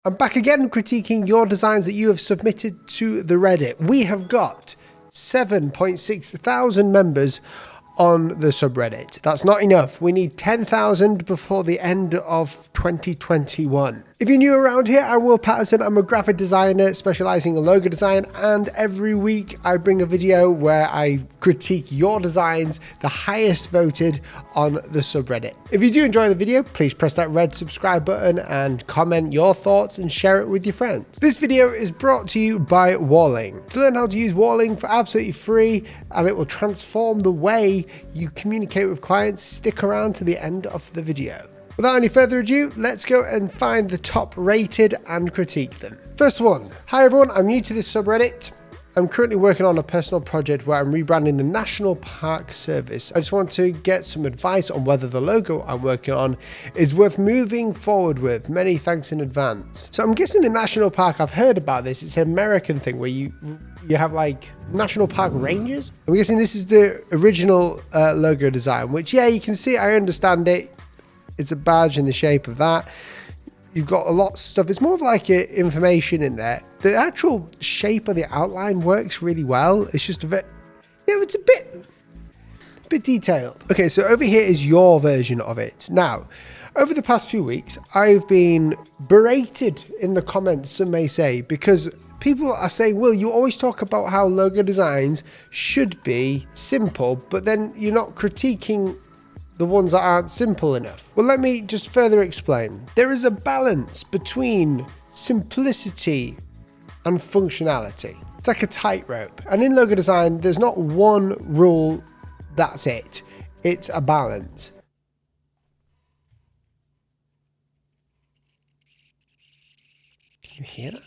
I'm back again critiquing your designs that you have submitted to the Reddit. We have got 7.6 thousand members on the subreddit. That's not enough. We need 10,000 before the end of 2021. If you're new around here, I'm Will Paterson. I'm a graphic designer specializing in logo design, and every week I bring a video where I critique your designs, the highest voted on the subreddit. If you do enjoy the video, please press that red subscribe button and comment your thoughts and share it with your friends. This video is brought to you by Walling. To learn how to use Walling for absolutely free, and it will transform the way you communicate with clients, stick around to the end of the video. Without any further ado, let's go and find the top rated and critique them. First one. Hi everyone, I'm new to this subreddit. I'm currently working on a personal project where I'm rebranding the National Park Service. I just want to get some advice on whether the logo I'm working on is worth moving forward with. Many thanks in advance. So I'm guessing the National Park, I've heard about this. It's an American thing where you have like National Park Rangers. I'm guessing this is the original logo design, which yeah, you can see, I understand it. It's a badge in the shape of that. You've got a lot of stuff. It's more of like information in there. The actual shape of the outline works really well. It's just a bit, yeah, it's a bit detailed. Okay, so over here is your version of it. Now, over the past few weeks, I've been berated in the comments, some may say, because people are saying, Will, you always talk about how logo designs should be simple, but then you're not critiquing the ones that aren't simple enough. Well, let me just further explain. There is a balance between simplicity and functionality. It's like a tightrope. And in logo design, there's not one rule, that's it. It's a balance. Can you hear that?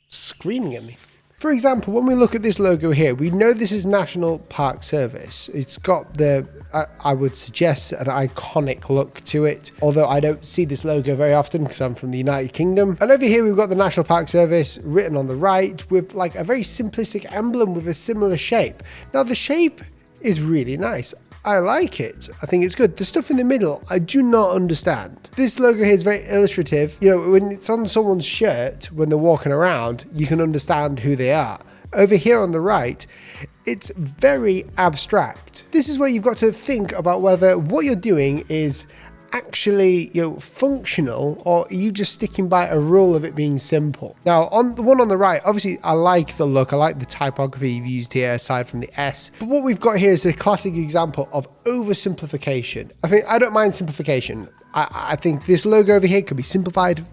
Screaming at me. For example, when we look at this logo here, we know this is National Park Service. It's got the, I would suggest, an iconic look to it, although I don't see this logo very often because I'm from the United Kingdom. And over here, we've got the National Park Service written on the right with like a very simplistic emblem with a similar shape. Now, the shape is really nice. I like it. I think it's good. The stuff in the middle, I do not understand. This logo here is very illustrative. You know, when it's on someone's shirt, when they're walking around, you can understand who they are. Over here on the right, it's very abstract. This is where you've got to think about whether what you're doing is actually, you know, functional, or are you just sticking by a rule of it being simple? Now, on the one on the right, obviously I like the look, I like the typography you've used here aside from the S, but what we've got here is a classic example of oversimplification. I don't mind simplification. I think this logo over here could be simplified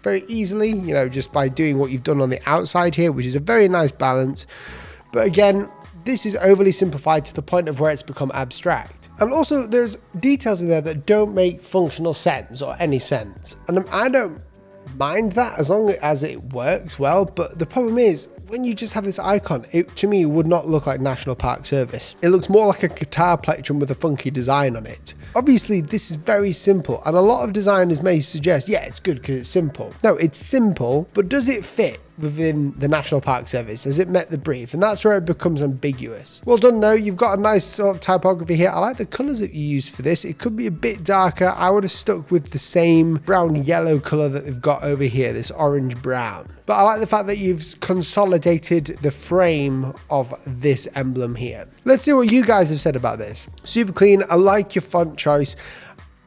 very easily, you know, just by doing what you've done on the outside here, which is a very nice balance. But again, this is overly simplified to the point of where it's become abstract. And also there's details in there that don't make functional sense or any sense. And I don't mind that as long as it works well. But the problem is when you just have this icon, it to me would not look like National Park Service. It looks more like a guitar plectrum with a funky design on it. Obviously this is very simple, and a lot of designers may suggest, yeah, it's good because it's simple. No, it's simple, but does it fit within the National Park Service? Has it met the brief? And that's where it becomes ambiguous. Well done though, you've got a nice sort of typography here. I like the colors that you use for this. It could be a bit darker. I would have stuck with the same brown yellow color that they've got over here, this orange brown. But I like the fact that you've consolidated the frame of this emblem here. Let's see what you guys have said about this. Super clean. I like your font choice.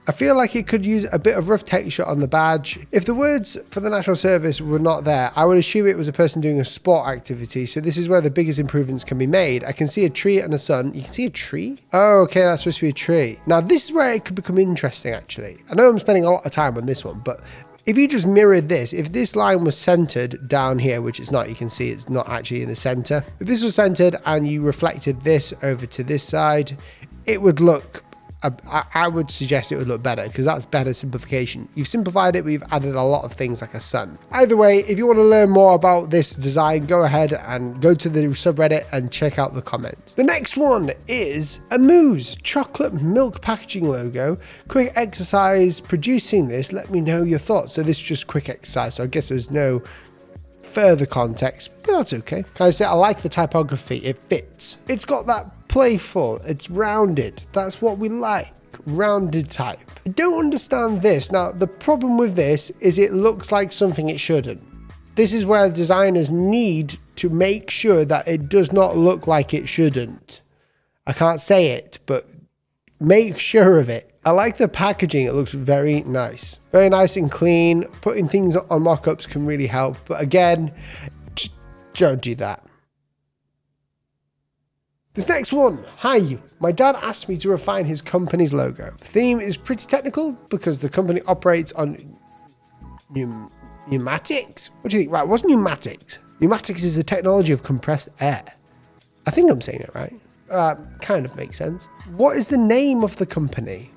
I feel like it could use a bit of rough texture on the badge. If the words for the National Service were not there, I would assume it was a person doing a sport activity. So this is where the biggest improvements can be made. I can see a tree and a sun. You can see a tree? Oh, okay, that's supposed to be a tree. Now this is where it could become interesting actually. I know I'm spending a lot of time on this one, but if you just mirrored this, if this line was centered down here, which it's not, you can see it's not actually in the center. If this was centered and you reflected this over to this side, it would look, I would suggest it would look better because that's better simplification. You've simplified it, but you've added a lot of things like a sun. Either way, if you want to learn more about this design, go ahead and go to the subreddit and check out the comments. The next one is a Moose chocolate milk packaging logo. Quick exercise producing this. Let me know your thoughts. So this is just quick exercise. So I guess there's no further context, but that's okay. Can I say I like the typography? It fits. It's got that playful, it's rounded. That's what we like. rounded type. I don't understand this. Now, the problem with this is it looks like something it shouldn't. This is where designers need to make sure that it does not look like it shouldn't. I can't say it, but make sure of it. I like the packaging. It looks very nice. Very nice and clean. Putting things on mock-ups can really help. But again, don't do that. This next one. Hi, my dad asked me to refine his company's logo. The theme is pretty technical because the company operates on pneumatics. What do you think? Right, what's pneumatics? Pneumatics is the technology of compressed air. I think I'm saying it right. Kind of makes sense. What is the name of the company?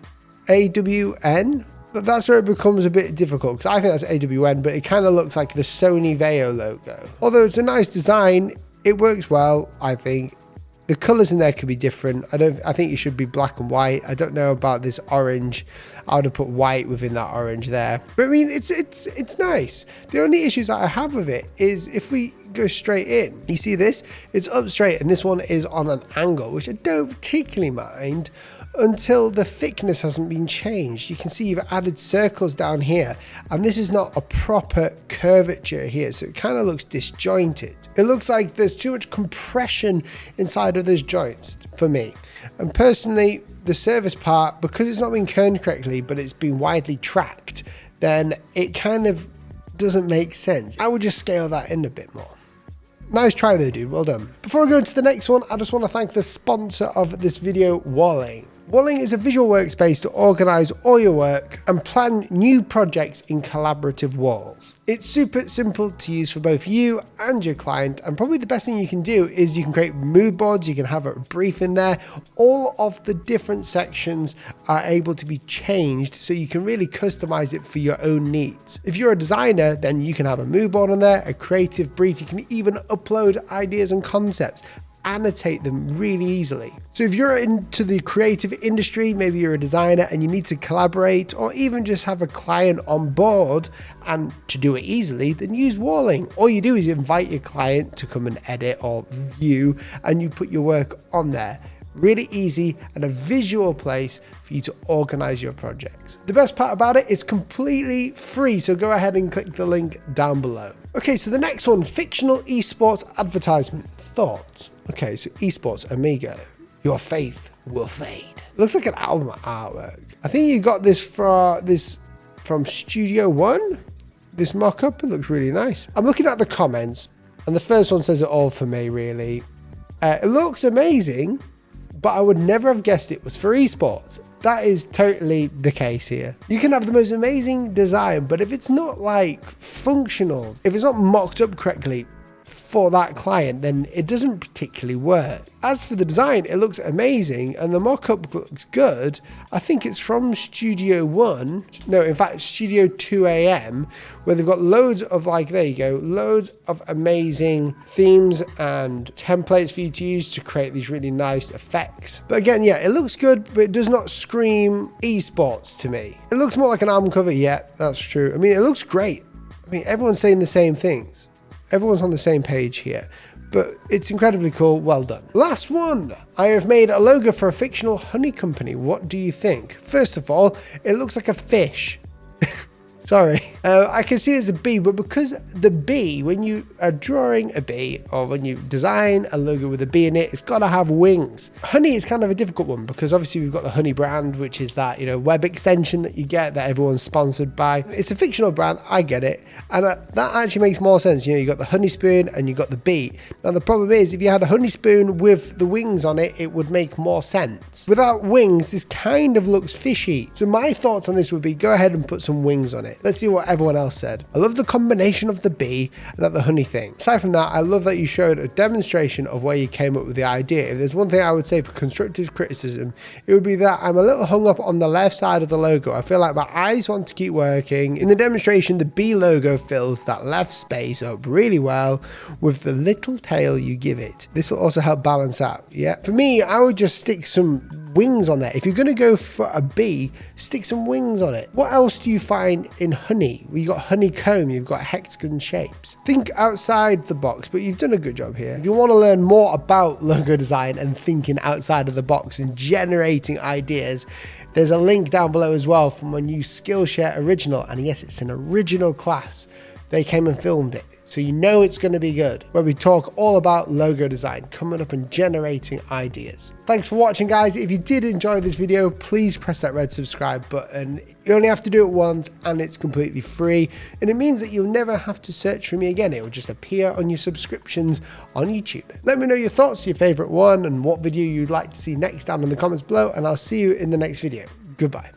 AWN? That's where it becomes a bit difficult because I think that's AWN, but it kind of looks like the Sony Vaio logo. Although it's a nice design, it works well, I think. The colors in there could be different. I think it should be black and white. I don't know about this orange. I would have put white within that orange there. But I mean, it's nice. The only issues that I have with it is if we go straight in, you see this? It's up straight and this one is on an angle, which I don't particularly mind until the thickness hasn't been changed. You can see you've added circles down here and this is not a proper curvature here, so it kind of looks disjointed. It looks like there's too much compression inside of those joints for me. And personally, the service part, because it's not been kerned correctly, but it's been widely tracked, then it kind of doesn't make sense. I would just scale that in a bit more. Nice try though, dude. Well done. Before I go into the next one, I just want to thank the sponsor of this video, Walling. Walling is a visual workspace to organize all your work and plan new projects in collaborative walls. It's super simple to use for both you and your client, and probably the best thing you can do is you can create mood boards, you can have a brief in there. All of the different sections are able to be changed so you can really customize it for your own needs. If you're a designer, then you can have a mood board on there, a creative brief, you can even upload ideas and concepts, annotate them really easily. So if you're into the creative industry, maybe you're a designer and you need to collaborate or even just have a client on board and to do it easily, then use Walling. All you do is invite your client to come and edit or view and you put your work on there. Really easy and a visual place for you to organize your projects. The best part about it, it's completely free, so go ahead and click the link down below. Okay, so the next one, Fictional Esports advertisement. Thoughts? Okay, so Esports Amigo, your faith will fade. Looks like an album artwork. I think you got this from Studio One. This mock-up, it looks really nice. I'm looking at the comments, and the first one says it all for me, really. It looks amazing, but I would never have guessed it was for esports. That is totally the case here. You can have the most amazing design, but if it's not like functional, if it's not mocked up correctly for that client, then it doesn't particularly work. As for the design, it looks amazing and the mock-up looks good. I think it's from Studio One, no, in fact, Studio 2AM, where they've got loads of, like, there you go, loads of amazing themes and templates for you to use to create these really nice effects. But again, yeah, it looks good, but it does not scream esports to me. It looks more like an album cover, yeah, that's true. I mean, it looks great. I mean, everyone's saying the same things. Everyone's on the same page here, but it's incredibly cool. Well done. Last one. I have made a logo for a fictional honey company. What do you think? First of all, it looks like a fish. Sorry. I can see it's a bee, but because the bee, when you are drawing a bee or when you design a logo with a bee in it, it's got to have wings. Honey is kind of a difficult one because obviously we've got the Honey brand, which is that, you know, web extension that you get that everyone's sponsored by. It's a fictional brand. I get it. And that actually makes more sense. You know, you got the honey spoon and you got the bee. Now, the problem is if you had a honey spoon with the wings on it, it would make more sense. Without wings, this kind of looks fishy. So my thoughts on this would be go ahead and put some wings on it. Let's see what everyone else said. I love the combination of the bee and the honey thing. Aside from that, I love that you showed a demonstration of where you came up with the idea. If there's one thing I would say for constructive criticism, it would be that I'm a little hung up on the left side of the logo. I feel like my eyes want to keep working. In the demonstration, the bee logo fills that left space up really well with the little tail you give it. This will also help balance out. Yeah. For me, I would just stick some wings on there. If you're going to go for a bee, stick some wings on it. What else do you find in honey? Well, you've got honeycomb, you've got hexagon shapes. Think outside the box, but you've done a good job here. If you want to learn more about logo design and thinking outside of the box and generating ideas, There's a link down below as well from my new Skillshare original, and yes, it's an original class. They came and filmed it, so you know it's going to be good, where we talk all about logo design, coming up and generating ideas. Thanks for watching, guys. If you did enjoy this video, please press that red subscribe button. You only have to do it once, and it's completely free, and it means that you'll never have to search for me again. It will just appear on your subscriptions on YouTube. Let me know your thoughts, your favorite one, and what video you'd like to see next down in the comments below, and I'll see you in the next video. Goodbye.